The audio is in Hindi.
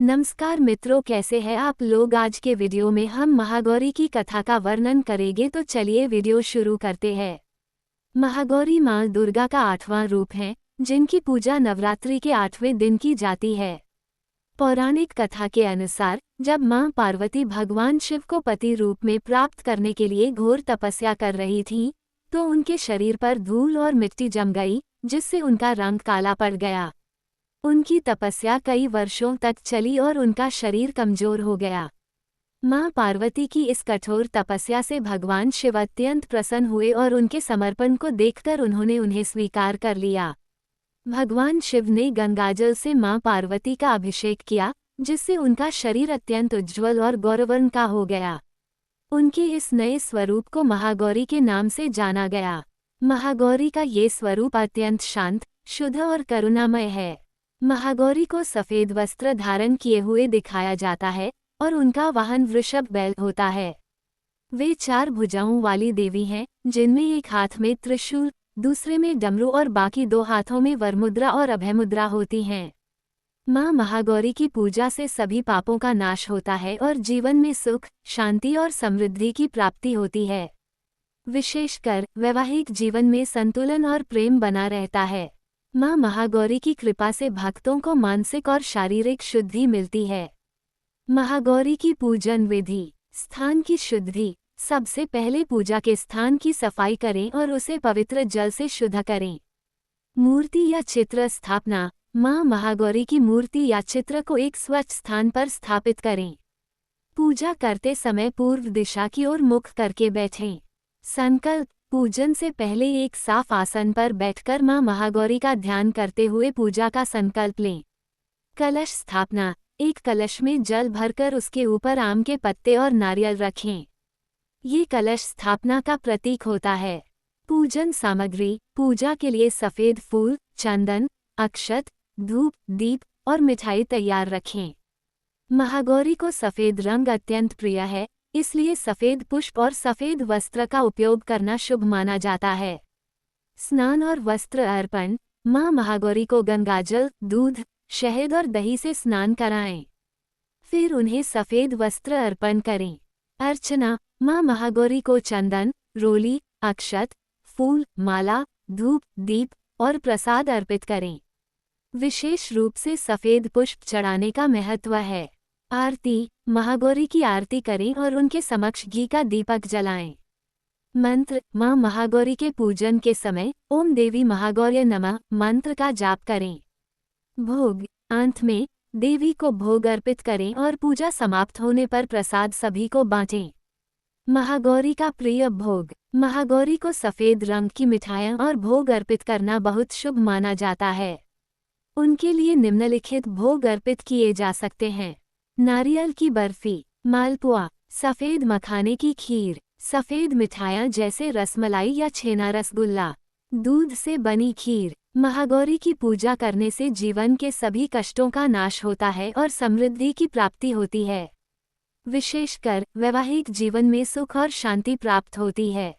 नमस्कार मित्रों, कैसे हैं आप लोग। आज के वीडियो में हम महागौरी की कथा का वर्णन करेंगे, तो चलिए वीडियो शुरू करते हैं। महागौरी माँ दुर्गा का 8वां रूप है, जिनकी पूजा नवरात्रि के 8वें दिन की जाती है। पौराणिक कथा के अनुसार जब माँ पार्वती भगवान शिव को पति रूप में प्राप्त करने के लिए घोर तपस्या कर रही थीं, तो उनके शरीर पर धूल और मिट्टी जम गई, जिससे उनका रंग काला पड़ गया। उनकी तपस्या कई वर्षों तक चली और उनका शरीर कमजोर हो गया। मां पार्वती की इस कठोर तपस्या से भगवान शिव अत्यंत प्रसन्न हुए और उनके समर्पण को देखकर उन्होंने उन्हें स्वीकार कर लिया। भगवान शिव ने गंगाजल से मां पार्वती का अभिषेक किया, जिससे उनका शरीर अत्यंत उज्ज्वल और गौरवर्ण का हो गया। उनके इस नए स्वरूप को महागौरी के नाम से जाना गया। महागौरी का ये स्वरूप अत्यंत शांत, शुद्ध और करुणामय है। महागौरी को सफेद वस्त्र धारण किए हुए दिखाया जाता है और उनका वाहन वृषभ बैल होता है। वे 4 भुजाओं वाली देवी हैं, जिनमें एक हाथ में त्रिशूल, दूसरे में डमरू और बाकी 2 हाथों में वरमुद्रा और अभयमुद्रा होती हैं। मां महागौरी की पूजा से सभी पापों का नाश होता है और जीवन में सुख, शांति और समृद्धि की प्राप्ति होती है। विशेषकर वैवाहिक जीवन में संतुलन और प्रेम बना रहता है। मां महागौरी की कृपा से भक्तों को मानसिक और शारीरिक शुद्धि मिलती है। महागौरी की पूजन विधि। स्थान की शुद्धि। सबसे पहले पूजा के स्थान की सफाई करें और उसे पवित्र जल से शुद्ध करें। मूर्ति या चित्र स्थापना। मां महागौरी की मूर्ति या चित्र को एक स्वच्छ स्थान पर स्थापित करें। पूजा करते समय पूर्व दिशा की ओर मुख करके बैठें। संकल्प। पूजन से पहले एक साफ आसन पर बैठकर मां महागौरी का ध्यान करते हुए पूजा का संकल्प लें। कलश स्थापना। एक कलश में जल भरकर उसके ऊपर आम के पत्ते और नारियल रखें। ये कलश स्थापना का प्रतीक होता है। पूजन सामग्री। पूजा के लिए सफेद फूल, चंदन, अक्षत, धूप, दीप और मिठाई तैयार रखें। महागौरी को सफेद रंग अत्यंत प्रिय है, इसलिए सफेद पुष्प और सफेद वस्त्र का उपयोग करना शुभ माना जाता है। स्नान और वस्त्र अर्पण। मां महागौरी को गंगाजल, दूध, शहद और दही से स्नान कराएं। फिर उन्हें सफेद वस्त्र अर्पण करें। अर्चना। मां महागौरी को चंदन, रोली, अक्षत, फूल, माला, धूप, दीप और प्रसाद अर्पित करें। विशेष रूप से सफेद पुष्प चढ़ाने का महत्व है। आरती। महागौरी की आरती करें और उनके समक्ष घी का दीपक जलाएं। मंत्र। मां महागौरी के पूजन के समय ओम देवी महागौर्य नमः मंत्र का जाप करें। भोग। अंत में देवी को भोग अर्पित करें और पूजा समाप्त होने पर प्रसाद सभी को बांटें। महागौरी का प्रिय भोग। महागौरी को सफेद रंग की मिठाइयाँ और भोग अर्पित करना बहुत शुभ माना जाता है। उनके लिए निम्नलिखित भोग अर्पित किए जा सकते हैं। नारियल की बर्फी, मालपुआ, सफेद मखाने की खीर, सफेद मिठाइयाँ जैसे रसमलाई या छेना रसगुल्ला, दूध से बनी खीर। महागौरी की पूजा करने से जीवन के सभी कष्टों का नाश होता है और समृद्धि की प्राप्ति होती है। विशेषकर वैवाहिक जीवन में सुख और शांति प्राप्त होती है।